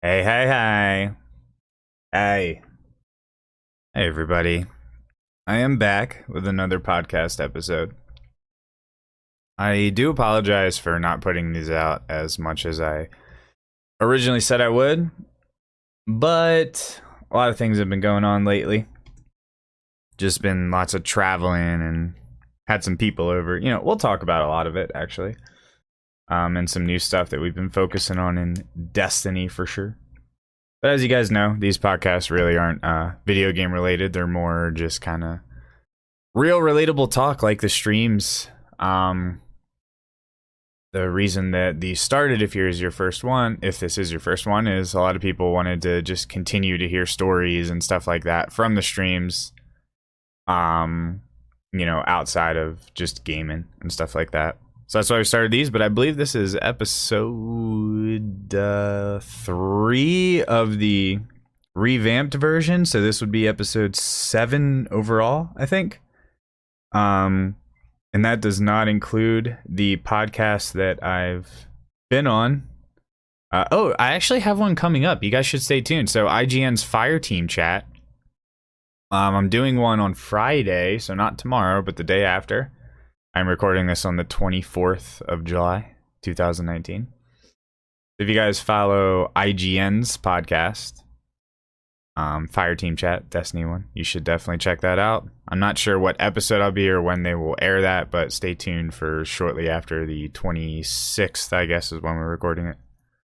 Hey, hey, hey. Hey. Hey, everybody. I am back with another podcast episode. I do apologize for not putting these out as much as I originally said I would, but a lot of things have been going on lately. Just been lots of traveling and had some people over. We'll talk about a lot of it, actually. And some new stuff that we've been focusing on in Destiny for sure. But as you guys know, these podcasts really aren't video game related. They're more just kind of real relatable talk like the streams. The reason that these started, if this is your first one, is a lot of people wanted to just continue to hear stories and stuff like that from the streams. Outside of just gaming and stuff like that. So that's why we started these, but I believe this is episode 3 of the revamped version. So this would be episode 7 overall, I think. And that does not include the podcast that I've been on. I actually have one coming up. You guys should stay tuned. So IGN's Fire Team chat. I'm doing one on Friday, so not tomorrow, but the day after. I'm recording this on the 24th of July, 2019. If you guys follow IGN's podcast, Fire Team Chat, Destiny one, you should definitely check that out. I'm not sure what episode I'll be or when they will air that, but stay tuned for shortly after the 26th, I guess, is when we're recording it.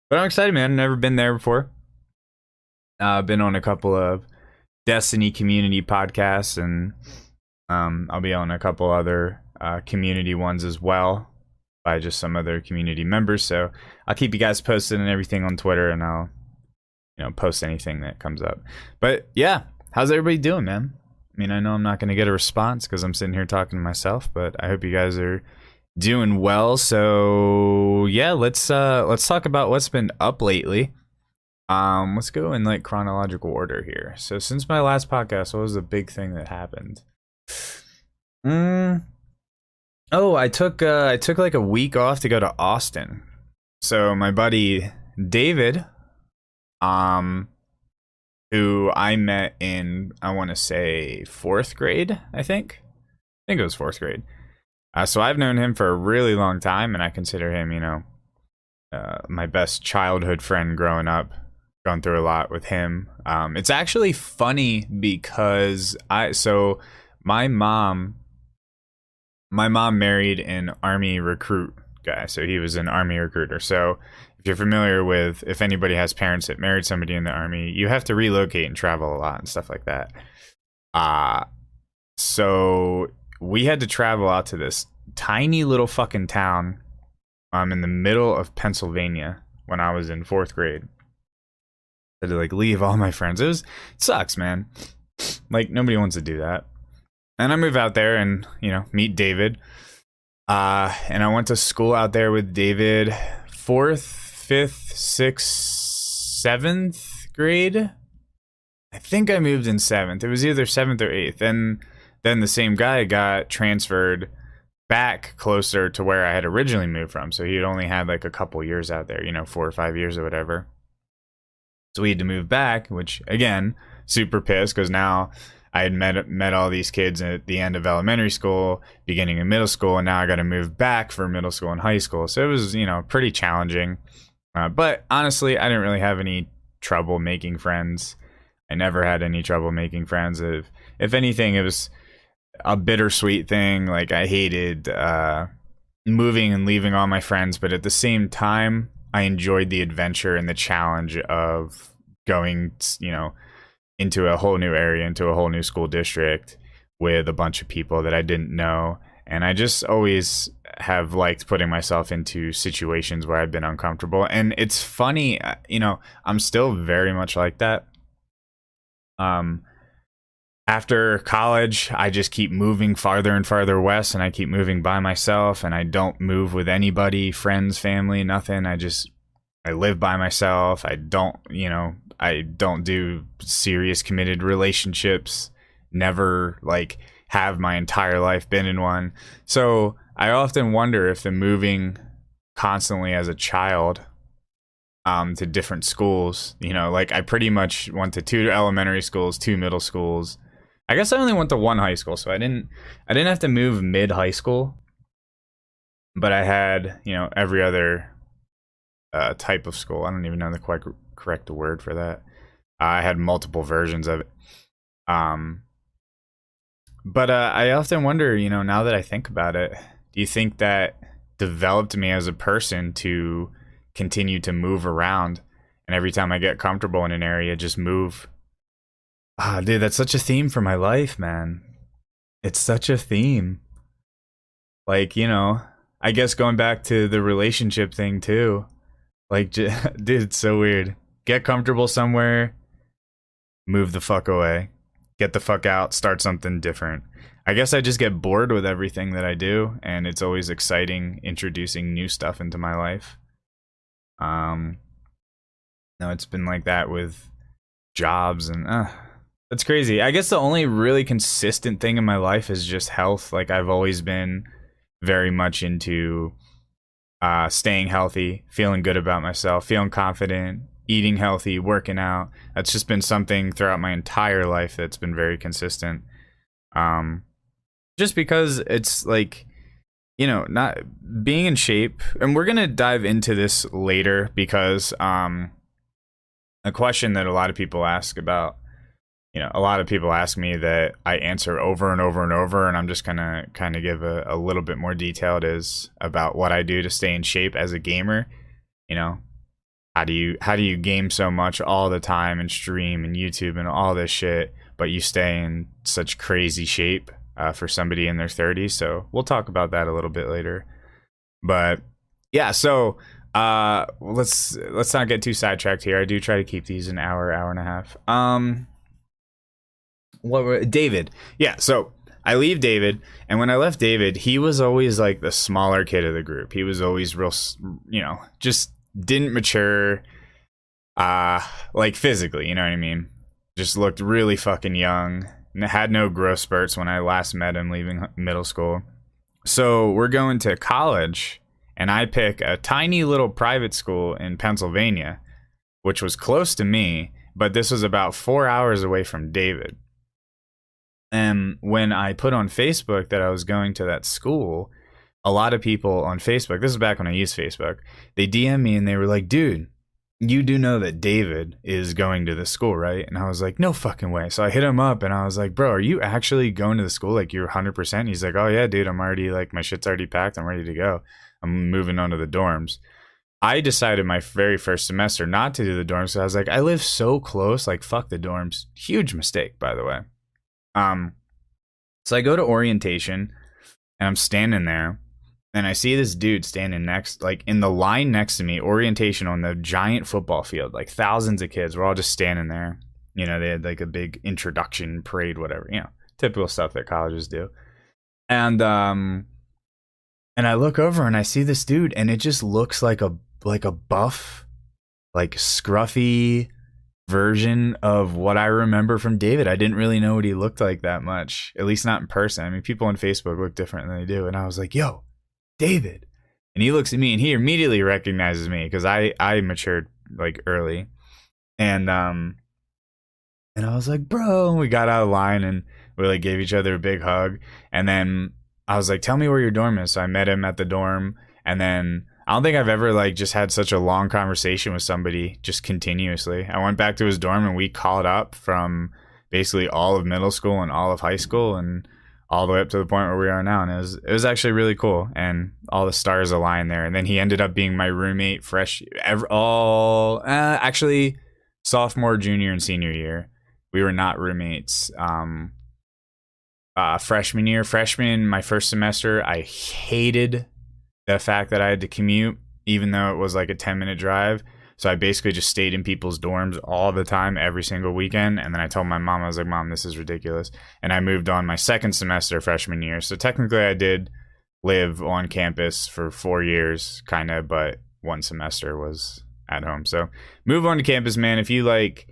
But I'm excited, man. I've never been there before. I've been on a couple of Destiny community podcasts, and I'll be on a couple other community ones as well by just some other community members. So I'll keep you guys posted and everything on Twitter, and I'll post anything that comes up. But yeah, how's everybody doing, man? I mean, I know I'm not going to get a response because I'm sitting here talking to myself, but I hope you guys are doing well. So yeah, let's talk about what's been up lately. Let's go in like chronological order here. So since my last podcast, what was the big thing that happened? I took like a week off to go to Austin. So my buddy David, who I met in, I want to say 4th grade, I think it was 4th grade. So I've known him for a really long time, and I consider him, my best childhood friend growing up. Gone through a lot with him. It's actually funny because my mom married an Army recruit guy. So he was an Army recruiter. So if you're familiar with, if anybody has parents that married somebody in the Army, you have to relocate and travel a lot and stuff like that. So we had to travel out to this tiny little fucking town in the middle of Pennsylvania when I was in 4th grade. I had to like leave all my friends. It sucks, man. Like nobody wants to do that. And I move out there and, meet David. And I went to school out there with David 4th, 5th, 6th, 7th grade. I think I moved in 7th. It was either 7th or 8th. And then the same guy got transferred back closer to where I had originally moved from. So he'd only had like a couple years out there, 4 or 5 years or whatever. So we had to move back, which, again, super pissed because now I had met all these kids at the end of elementary school, beginning of middle school, and now I got to move back for middle school and high school. So it was, pretty challenging. But honestly, I didn't really have any trouble making friends. I never had any trouble making friends. If anything, it was a bittersweet thing. Like, I hated moving and leaving all my friends, but at the same time, I enjoyed the adventure and the challenge of going, into a whole new area, into a whole new school district with a bunch of people that I didn't know. And I just always have liked putting myself into situations where I've been uncomfortable. And it's funny, I'm still very much like that. After college, I just keep moving farther and farther west, and I keep moving by myself, and I don't move with anybody, friends, family, nothing. I live by myself. I don't do serious committed relationships. Never have my entire life been in one. So I often wonder if the moving constantly as a child to different schools. You know, like I pretty much went to 2 elementary schools, 2 middle schools. I guess I only went to 1 high school, so I didn't have to move mid high school. But I had, you know, every other type of school. I don't even know the correct word for that. I had multiple versions of it. But I often wonder, you know, now that I think about it, do you think that developed me as a person to continue to move around, and every time I get comfortable in an area, just move? Ah, dude, that's such a theme for my life, man. It's such a theme. Like, you know, I guess going back to the relationship thing too. Like, dude, it's so weird. Get comfortable somewhere, move the fuck away. Get the fuck out, start something different. I guess I just get bored with everything that I do, and it's always exciting introducing new stuff into my life. No, it's been like that with jobs, and it's crazy. I guess the only really consistent thing in my life is just health. Like, I've always been very much into staying healthy, feeling good about myself, feeling confident, eating healthy, working out. That's just been something throughout my entire life that's been very consistent. Just because it's like, you know, not being in shape, and we're gonna dive into this later because a question that a lot of people ask about, you know, a lot of people ask me that I answer over and over and over, and I'm just gonna kind of give a little bit more detailed is about what I do to stay in shape as a gamer. You know, how do you game so much all the time and stream and YouTube and all this shit, but you stay in such crazy shape for somebody in their 30s? So we'll talk about that a little bit later. But yeah, so let's not get too sidetracked here. I do try to keep these an hour and a half. David? Yeah, so I leave David, and when I left David, he was always like the smaller kid of the group. He was always real, you know, just didn't mature like physically, you know what I mean? Just looked really fucking young. Had no growth spurts when I last met him leaving middle school. So we're going to college, and I pick a tiny little private school in Pennsylvania, which was close to me, but this was about 4 hours away from David. And when I put on Facebook that I was going to that school, a lot of people on Facebook, this is back when I used Facebook, they DM me and they were like, dude, you do know that David is going to the school, right? And I was like, no fucking way. So I hit him up and I was like, bro, are you actually going to the school? Like, you're 100%? He's like, oh yeah, dude, I'm already, like, my shit's already packed. I'm ready to go. I'm moving on to the dorms. I decided my very first semester not to do the dorms. So I was like, I live so close, like, fuck the dorms. Huge mistake, by the way. So I go to orientation and I'm standing there and I see this dude standing next, like in the line next to me, orientation on the giant football field, like thousands of kids. We're all just standing there. You know, they had like a big introduction parade, whatever, you know, typical stuff that colleges do. And I look over and I see this dude and it just looks like a buff, like scruffy version of what I remember from David. I didn't really know what he looked like that much, at least not in person. I mean, people on Facebook look different than they do. And I was like, yo, David. And he looks at me and he immediately recognizes me because I matured like early. And I was like, bro, and we got out of line and we like gave each other a big hug. And then I was like, tell me where your dorm is. So I met him at the dorm, and then I don't think I've ever like just had such a long conversation with somebody just continuously. I went back to his dorm and we called up from basically all of middle school and all of high school and all the way up to the point where we are now. And it was actually really cool, and all the stars aligned there. And then he ended up being my roommate actually sophomore, junior, and senior year. We were not roommates. Freshman year, my first semester, I hated the fact that I had to commute, even though it was like a 10-minute drive. So I basically just stayed in people's dorms all the time, every single weekend. And then I told my mom, I was like, Mom, this is ridiculous. And I moved on my second semester freshman year. So technically I did live on campus for 4 years, kind of, but one semester was at home. So move on to campus, man. If you like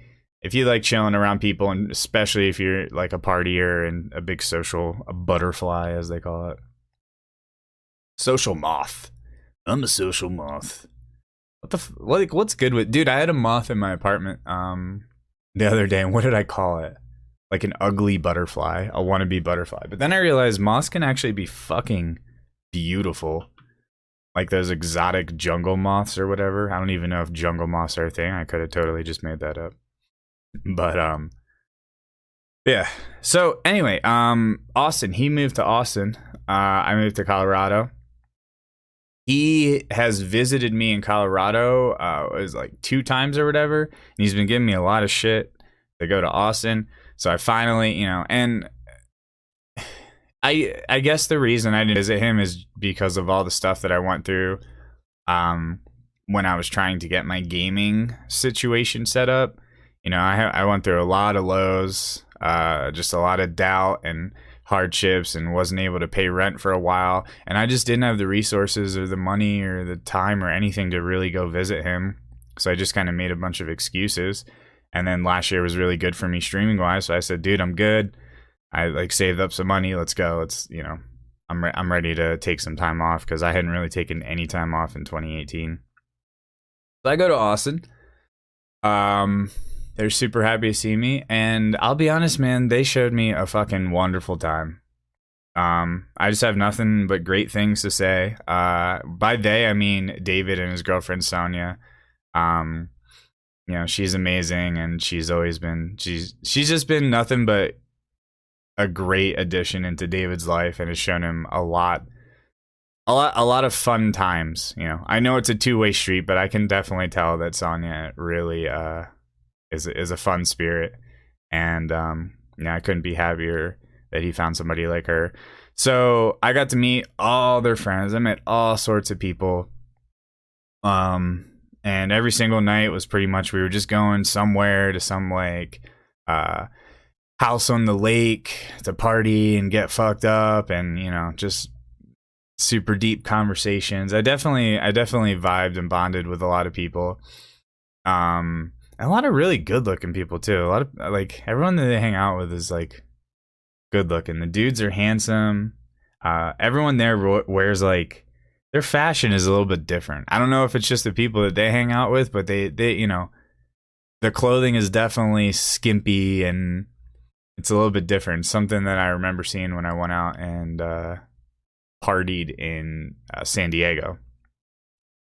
chilling around people, and especially if you're like a partier and a big a butterfly, as they call it. Social moth. I'm a social moth. what's good with, dude, I had a moth in my apartment the other day, and what did I call it? Like an ugly butterfly, a wannabe butterfly. But then I realized moths can actually be fucking beautiful. Like those exotic jungle moths or whatever. I don't even know if jungle moths are a thing. I could have totally just made that up. But yeah. So anyway, Austin, he moved to Austin. I moved to Colorado. He has visited me in Colorado, it was like 2 times or whatever, and he's been giving me a lot of shit to go to Austin. So I finally, you know, and I guess the reason I didn't visit him is because of all the stuff that I went through when I was trying to get my gaming situation set up. You know, I went through a lot of lows, just a lot of doubt and hardships, and wasn't able to pay rent for a while, and I just didn't have the resources or the money or the time or anything to really go visit him. So I just kind of made a bunch of excuses. And then last year was really good for me streaming wise, so I said, dude, I'm good. I like saved up some money, let's go. Let's, you know, I'm ready to take some time off, because I hadn't really taken any time off in 2018. So I go to Austin. They're super happy to see me, and I'll be honest, man, they showed me a fucking wonderful time. I just have nothing but great things to say. By they, I mean David and his girlfriend Sonia. You know, she's amazing, and she's just been nothing but a great addition into David's life, and has shown him a lot of fun times. You know, I know it's a two-way street, but I can definitely tell that Sonia really is a fun spirit, and you know, I couldn't be happier that he found somebody like her. So I got to meet all their friends. I met all sorts of people, and every single night was pretty much, we were just going somewhere to some like house on the lake to party and get fucked up, and you know, just super deep conversations. I definitely vibed and bonded with a lot of people. A lot of really good looking people too. A lot of, like, everyone that they hang out with is like good looking. The dudes are handsome. Everyone there wears, like, their fashion is a little bit different. I don't know if it's just the people that they hang out with, but they you know, the clothing is definitely skimpy, and it's a little bit different. Something that I remember seeing when I went out and partied in San Diego.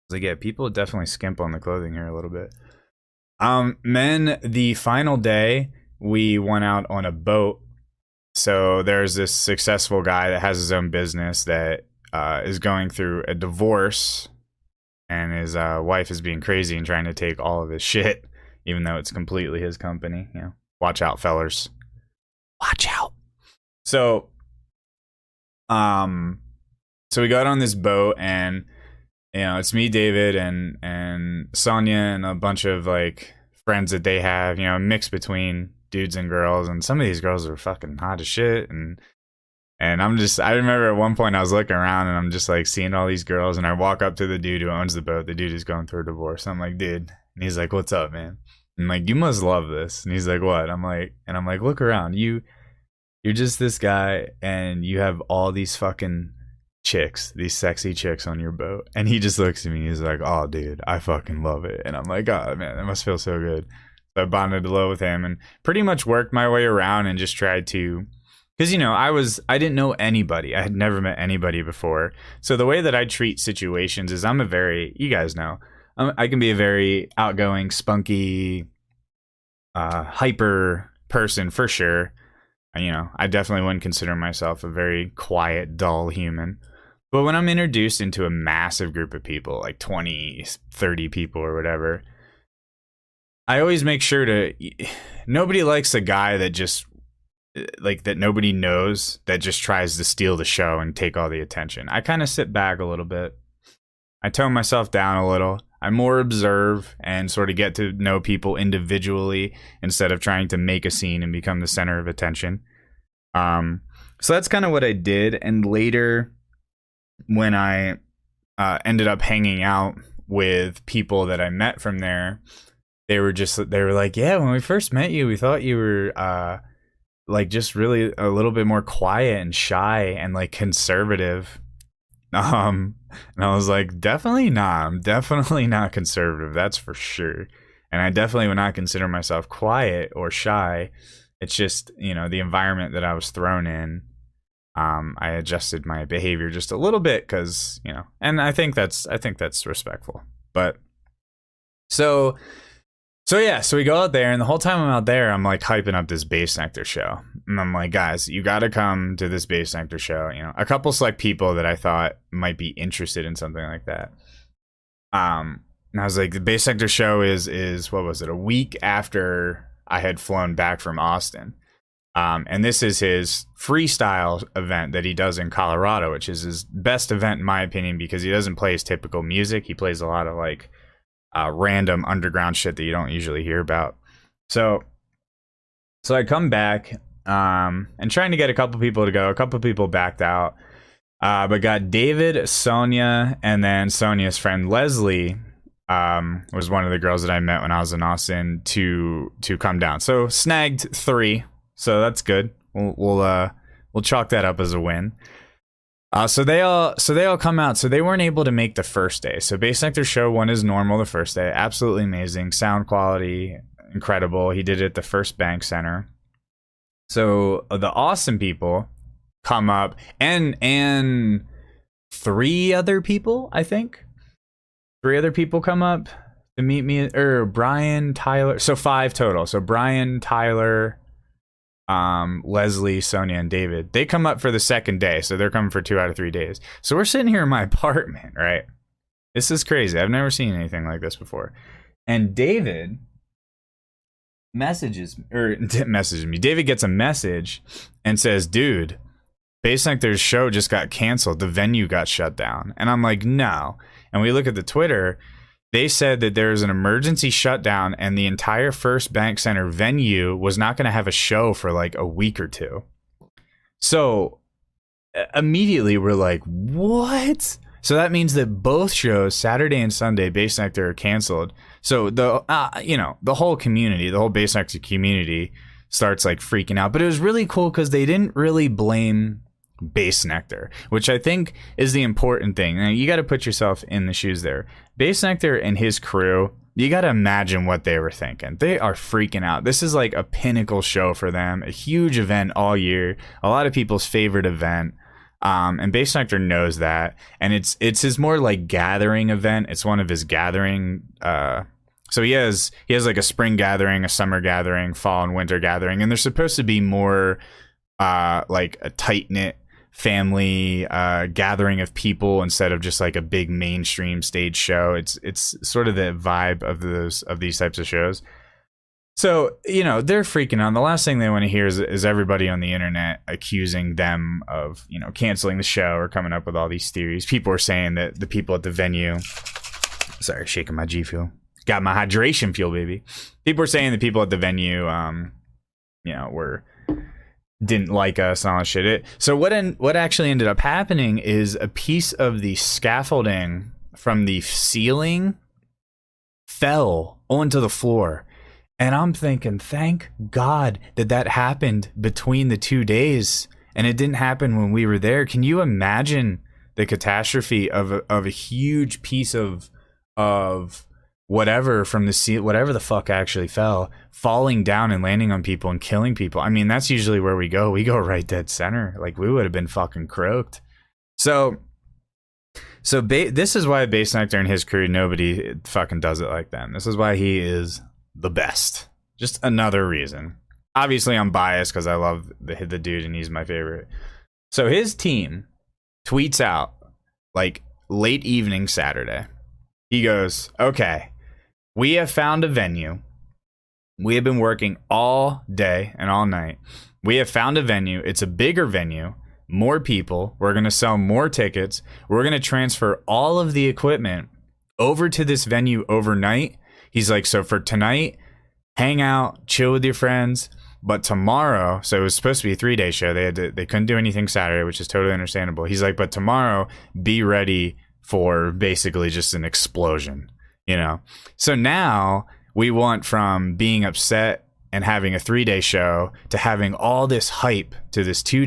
It's like, yeah, people definitely skimp on the clothing here a little bit. Then the final day, we went out on a boat. So there's this successful guy that has his own business that is going through a divorce, and his wife is being crazy and trying to take all of his shit, even though it's completely his company. You know, watch out, fellers. Watch out. So we got on this boat, and you know, it's me, David, and Sonia, and a bunch of like friends that they have, you know, a mix between dudes and girls, and some of these girls are fucking hot as shit, and I remember at one point I was looking around, and I'm just like seeing all these girls, and I walk up to the dude who owns the boat. The dude is going through a divorce. I'm like, dude, and he's like, what's up, man? I'm like, you must love this. And he's like, what? I'm like, look around. You're just this guy, and you have all these fucking chicks, these sexy chicks on your boat. And he just looks at me, he's like, oh dude, I fucking love it. And I'm like, oh man, that must feel so good. So I bonded a little with him, and pretty much worked my way around, and just tried to, because, you know, I didn't know anybody. I had never met anybody before. So the way that I treat situations is, I'm a very, you guys know, I can be a very outgoing, spunky, hyper person for sure. You know, I definitely wouldn't consider myself a very quiet, dull human. But when I'm introduced into a massive group of people, like 20, 30 people or whatever, I always make sure to, nobody likes a guy that just, like, that nobody knows, that just tries to steal the show and take all the attention. I kind of sit back a little bit. I tone myself down a little. I more observe and sort of get to know people individually, instead of trying to make a scene and become the center of attention. So that's kind of what I did. And later, when I ended up hanging out with people that I met from there, they were like, yeah, when we first met you, we thought you were like just really a little bit more quiet and shy and like conservative. And I was like, definitely not. I'm definitely not conservative. That's for sure. And I definitely would not consider myself quiet or shy. It's just, the environment that I was thrown in. I adjusted my behavior just a little bit because, and I think that's respectful. But so we go out there, and the whole time I'm out there, I'm like hyping up this Bass Nectar show. And I'm like, guys, you got to come to this Bass Nectar show. A couple select people that I thought might be interested in something like that. And I was like, the Bass Nectar show is what was it? A week after I had flown back from Austin. And this is his freestyle event that he does in Colorado, which is his best event in my opinion, because he doesn't play his typical music. He plays a lot of like random underground shit that you don't usually hear about. So I come back and trying to get a couple people to go. A couple people backed out, but got David, Sonia, and then Sonia's friend Leslie was one of the girls that I met when I was in Austin to come down. So snagged 3. So that's good. We'll chalk that up as a win. So they all come out. So they weren't able to make the first day. So Bass Nectar show 1 is normal the first day. Absolutely amazing. Sound quality, incredible. He did it at the First Bank Center. So the Austin people come up and 3 other people, I think. 3 other people come up to meet me, or Brian, Tyler. So 5 total. So Brian, Tyler, Leslie, Sonia, and David. They come up for the second day, so they're coming for 2 out of 3 days. So we're sitting here in my apartment, right? This is crazy. I've never seen anything like this before. And David messages me. David gets a message and says, dude, Bass Nectar's show just got canceled. The venue got shut down. And I'm like, no. And we look at the Twitter. They said that there's an emergency shutdown and the entire First Bank Center venue was not going to have a show for like a week or 2. So immediately we're like, what? So that means that both shows, Saturday and Sunday, Bass Nectar are canceled. So the whole community, the whole Bass Nectar community starts like freaking out. But it was really cool because they didn't really blame Bass Nectar, which I think is the important thing. Now, you got to put yourself in the shoes there. Bass Nectar and his crew, you got to imagine what they were thinking. They are freaking out. This is like a pinnacle show for them, a huge event all year, a lot of people's favorite event. And Bass Nectar knows that, and it's his more like gathering event. It's one of his gathering. So he has like a spring gathering, a summer gathering, fall and winter gathering, and they're supposed to be more like a tight knit family gathering of people instead of just like a big mainstream stage show. It's sort of the vibe of these types of shows. So, they're freaking out. The last thing they want to hear is everybody on the internet accusing them of, canceling the show or coming up with all these theories. People are saying that the people at the venue, sorry, shaking my G Fuel, got my hydration fuel, baby. People are saying the people at the venue, didn't like us and all that shit. So what actually ended up happening is a piece of the scaffolding from the ceiling fell onto the floor. And I'm thinking, thank God that happened between the 2 days and it didn't happen when we were there. Can you imagine the catastrophe of a huge piece of whatever from the sea, whatever the fuck actually fell, falling down and landing on people and killing people? I mean, that's usually where we go. We go right dead center. Like, we would have been fucking croaked. So this is why Bass Nectar and his crew, nobody fucking does it like them. This is why he is the best. Just another reason. Obviously, I'm biased because I love the dude and he's my favorite. So his team tweets out like late evening Saturday. He goes, okay, we have found a venue. We have been working all day and all night. We have found a venue. It's a bigger venue, more people. We're going to sell more tickets. We're going to transfer all of the equipment over to this venue overnight. He's like, so for tonight, hang out, chill with your friends. But tomorrow, so it was supposed to be a 3-day show. They couldn't do anything Saturday, which is totally understandable. He's like, but tomorrow, be ready for basically just an explosion, So now we want from being upset and having a 3-day show to having all this hype to this 2-day